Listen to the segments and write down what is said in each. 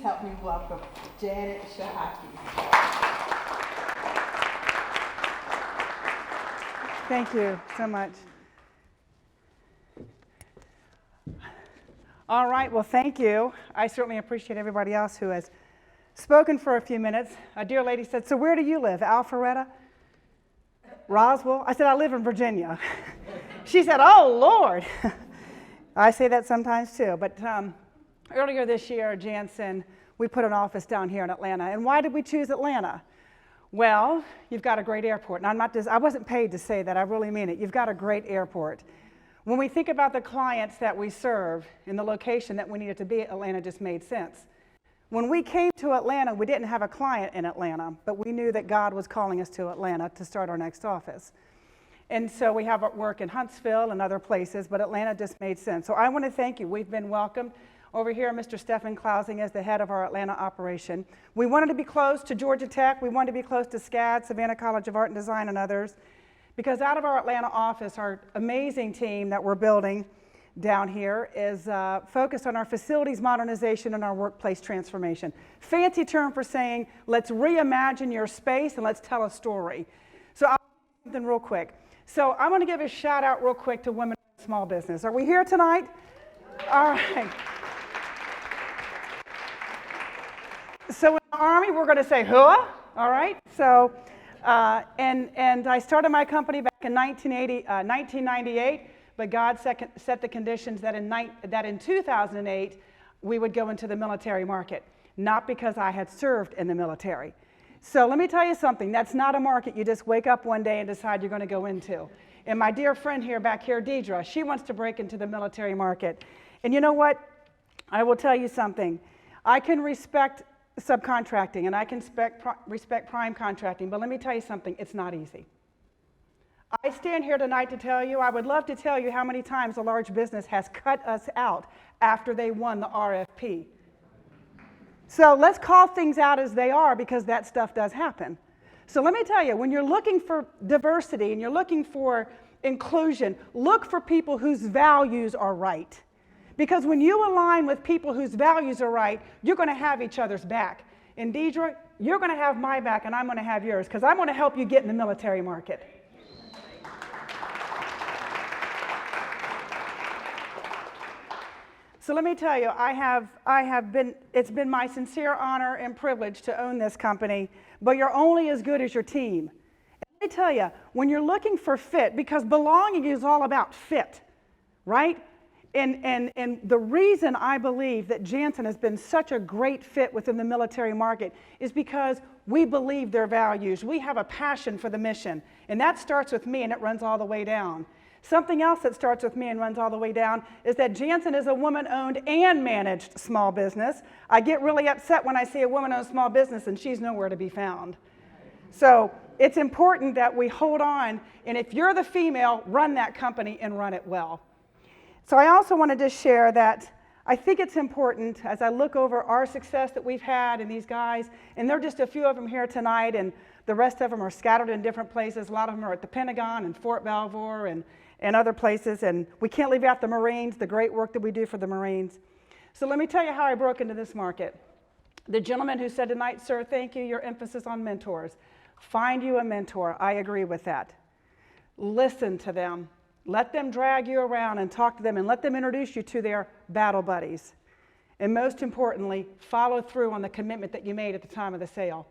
help me welcome Janet Shahaki. Thank you so much. All right, well, thank you. I certainly appreciate everybody else who has spoken for a few minutes. A dear lady said, so where do you live, Alpharetta? Roswell? I said, I live in Virginia. She said, oh, Lord. I say that sometimes too. But earlier this year, Jansen, we put an office down here in Atlanta. And why did we choose Atlanta? Well, you've got a great airport. And I wasn't paid to say that. I really mean it. You've got a great airport. When we think about the clients that we serve and the location that we needed to be, Atlanta just made sense. When we came to Atlanta, we didn't have a client in Atlanta, but we knew that God was calling us to Atlanta to start our next office. And so we have work in Huntsville and other places, but Atlanta just made sense. So I want to thank you. We've been welcomed. Over here, Mr. Stephen Klausing is the head of our Atlanta operation. We wanted to be close to Georgia Tech. We wanted to be close to SCAD, Savannah College of Art and Design, and others. Because out of our Atlanta office, our amazing team that we're building down here is focused on our facilities modernization and our workplace transformation. Fancy term for saying, let's reimagine your space and let's tell a story. So I'll do something real quick. So I want to give a shout out real quick to women in small business. Are we here tonight? All right. So in the Army, we're going to say, huh? All right. So, and I started my company back in 1998. But God set the conditions that in 2008, we would go into the military market, not because I had served in the military. So let me tell you something, that's not a market you just wake up one day and decide you're going to go into. And my dear friend back here, Deidre, she wants to break into the military market. And you know what? I will tell you something. I can respect subcontracting and I can respect prime contracting, but let me tell you something, it's not easy. I stand here tonight to tell you, I would love to tell you how many times a large business has cut us out after they won the RFP. So let's call things out as they are because that stuff does happen. So let me tell you, when you're looking for diversity and you're looking for inclusion, look for people whose values are right. Because when you align with people whose values are right, you're going to have each other's back. And Deidre, you're going to have my back and I'm going to have yours because I'm going to help you get in the military market. So let me tell you, it's been my sincere honor and privilege to own this company, but you're only as good as your team. And let me tell you, when you're looking for fit, because belonging is all about fit, right? And the reason I believe that Jansen has been such a great fit within the military market is because we believe their values. We have a passion for the mission, and that starts with me and it runs all the way down. Something else that starts with me and runs all the way down is that Jansen is a woman-owned and managed small business. I get really upset when I see a woman-owned small business and she's nowhere to be found. So it's important that we hold on, and if you're the female, run that company and run it well. So I also wanted to share that I think it's important as I look over our success that we've had and these guys, and there are just a few of them here tonight, and the rest of them are scattered in different places. A lot of them are at the Pentagon and Fort Belvoir and other places, and we can't leave out the Marines, the great work that we do for the Marines. So let me tell you how I broke into this market. The gentleman who said tonight, sir, thank you, your emphasis on mentors. Find you a mentor, I agree with that. Listen to them. Let them drag you around and talk to them and let them introduce you to their battle buddies. And most importantly, follow through on the commitment that you made at the time of the sale.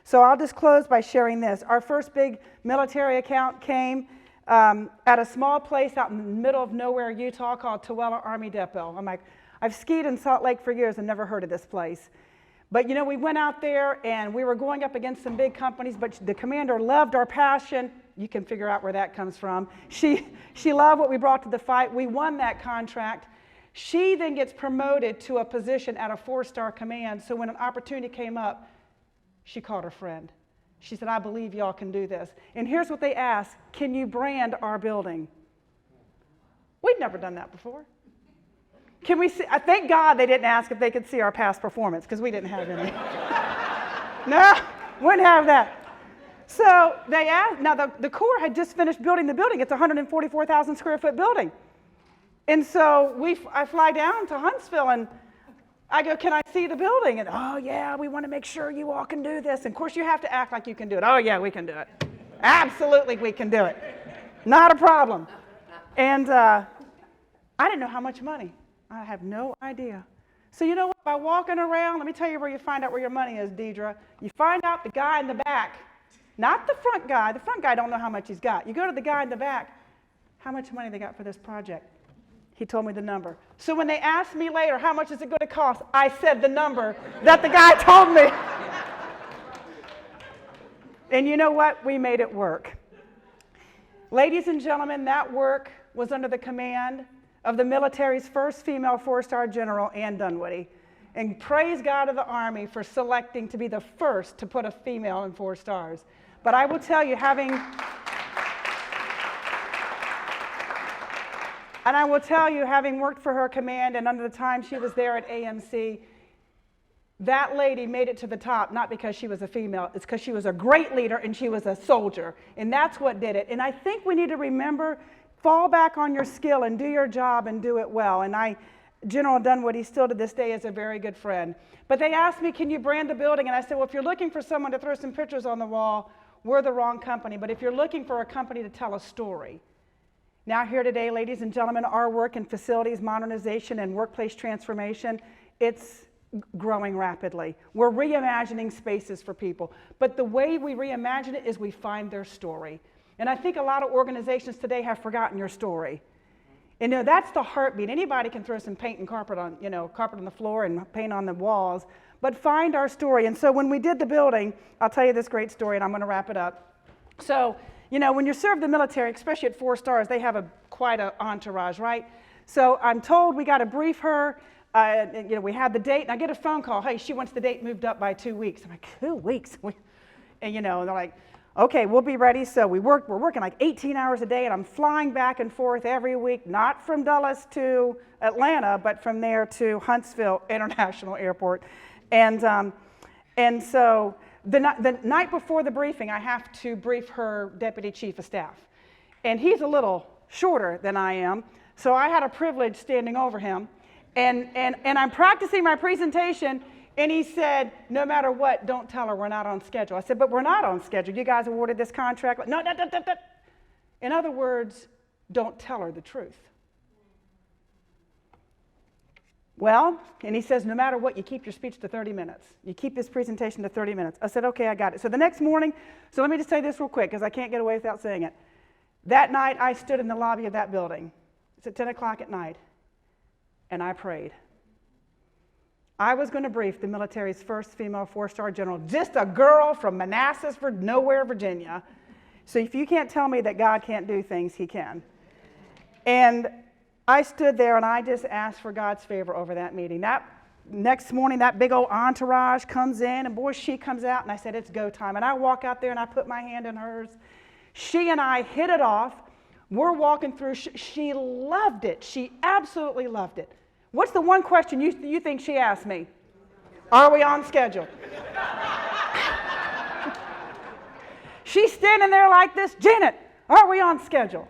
So I'll just close by sharing this. Our first big military account came at a small place out in the middle of nowhere, Utah, called Tooele Army Depot. I'm like, I've skied in Salt Lake for years and never heard of this place. But you know, we went out there and we were going up against some big companies, but the commander loved our passion. You can figure out where that comes from. She loved what we brought to the fight. We won that contract. She then gets promoted to a position at a 4-star command. So when an opportunity came up, she called her friend. She said, I believe y'all can do this. And here's what they asked, can you brand our building? We'd never done that before. Can we see, thank God they didn't ask if they could see our past performance, because we didn't have any. No, wouldn't have that. So they asked, now the Corps had just finished building the building. It's a 144,000 square foot building. And so I fly down to Huntsville and I go, can I see the building? And, oh, yeah, we want to make sure you all can do this. And, of course, you have to act like you can do it. Oh, yeah, we can do it. Absolutely, we can do it. Not a problem. And I didn't know how much money. I have no idea. So you know what? By walking around, let me tell you where you find out where your money is, Deidre. You find out the guy in the back, not the front guy. The front guy don't know how much he's got. You go to the guy in the back, how much money they got for this project. He told me the number. So when they asked me later, how much is it going to cost? I said the number that the guy told me. And you know what? We made it work. Ladies and gentlemen, that work was under the command of the military's first female four-star general, Ann Dunwoody. And praise God of the Army for selecting to be the first to put a female in 4 stars. But I will tell you, having worked for her command and under the time she was there at AMC, that lady made it to the top, not because she was a female, it's because she was a great leader and she was a soldier. And that's what did it. And I think we need to remember, fall back on your skill and do your job and do it well. And General Dunwoody still to this day is a very good friend. But they asked me, can you brand the building? And I said, well, if you're looking for someone to throw some pictures on the wall, we're the wrong company. But if you're looking for a company to tell a story. Now here today, ladies and gentlemen, our work in facilities modernization and workplace transformation, it's growing rapidly. We're reimagining spaces for people. But the way we reimagine it is we find their story. And I think a lot of organizations today have forgotten your story. And that's the heartbeat. Anybody can throw some paint and carpet on the floor and paint on the walls, but find our story. And so when we did the building, I'll tell you this great story, and I'm going to wrap it up. So, when you serve the military, especially at 4 stars, they have quite an entourage, right? So I'm told we got to brief her. We had the date, and I get a phone call. Hey, she wants the date moved up by 2 weeks. I'm like, 2 weeks? And they're like, okay, we'll be ready. So we're working like 18 hours a day, and I'm flying back and forth every week, not from Dulles to Atlanta, but from there to Huntsville International Airport. And so the night before the briefing, I have to brief her deputy chief of staff. And he's a little shorter than I am, so I had a privilege standing over him. And I'm practicing my presentation, and he said, no matter what, don't tell her we're not on schedule. I said, but we're not on schedule. You guys awarded this contract. No. In other words, don't tell her the truth. Well, and he says, no matter what, you keep your speech to 30 minutes. You keep this presentation to 30 minutes. I said, okay, I got it. So the next morning, so let me just say this real quick, because I can't get away without saying it. That night, I stood in the lobby of that building. It's at 10 o'clock at night, and I prayed. I was going to brief the military's first female 4-star general, just a girl from Manassas, nowhere, Virginia. So if you can't tell me that God can't do things, he can. And I stood there and I just asked for God's favor over that meeting. That next morning, that big old entourage comes in, and boy, she comes out, and I said, it's go time. And I walk out there and I put my hand in hers. She and I hit it off. We're walking through. She loved it. She absolutely loved it. What's the one question you think she asked me? Are we on schedule? She's standing there like this, Janet, are we on schedule?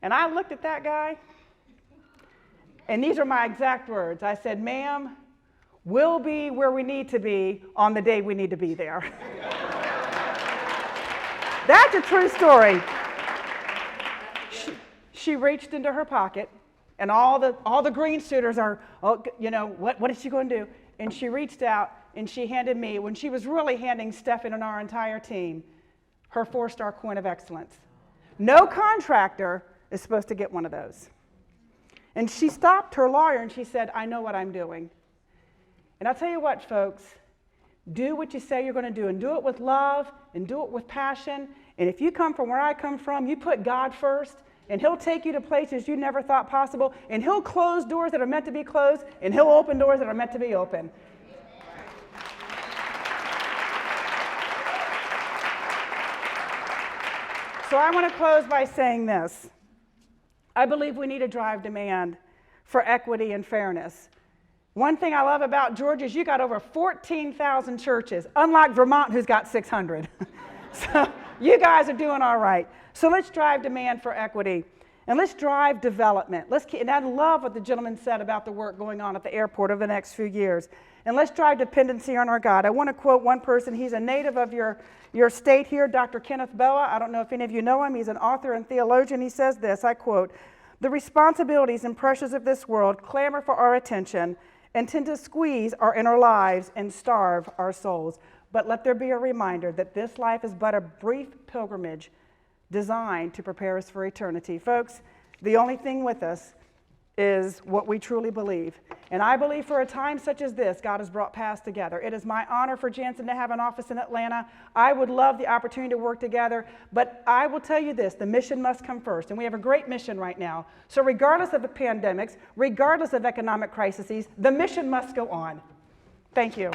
And I looked at that guy, and these are my exact words. I said, ma'am, we'll be where we need to be on the day we need to be there. That's a true story. She reached into her pocket, and all the green suiters are, what is she going to do? And she reached out, and she handed me, when she was really handing Stefan and our entire team, her 4-star coin of excellence. No contractor is supposed to get one of those. And she stopped her lawyer, and she said, I know what I'm doing. And I'll tell you what, folks, do what you say you're going to do, and do it with love, and do it with passion. And if you come from where I come from, you put God first, and he'll take you to places you never thought possible, and he'll close doors that are meant to be closed, and he'll open doors that are meant to be open. So I want to close by saying this. I believe we need to drive demand for equity and fairness. One thing I love about Georgia is you got over 14,000 churches, unlike Vermont, who's got 600. So you guys are doing all right. So let's drive demand for equity. And let's drive development. And I love what the gentleman said about the work going on at the airport over the next few years. And let's drive dependency on our God. I want to quote one person. He's a native of your state here, Dr. Kenneth Boa. I don't know if any of you know him. He's an author and theologian. He says this, I quote, "The responsibilities and pressures of this world clamor for our attention and tend to squeeze our inner lives and starve our souls. But let there be a reminder that this life is but a brief pilgrimage designed to prepare us for eternity." Folks, the only thing with us is what we truly believe. And I believe for a time such as this, God has brought paths together. It is my honor for Jansen to have an office in Atlanta. I would love the opportunity to work together, but I will tell you this, the mission must come first. And we have a great mission right now. So regardless of the pandemics, regardless of economic crises, the mission must go on. Thank you.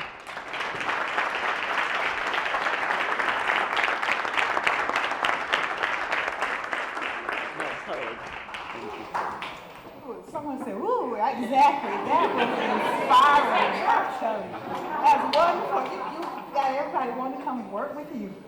Someone said, "Ooh, exactly." That was inspiring. I'm telling you, that's wonderful. You got everybody want to come work with you.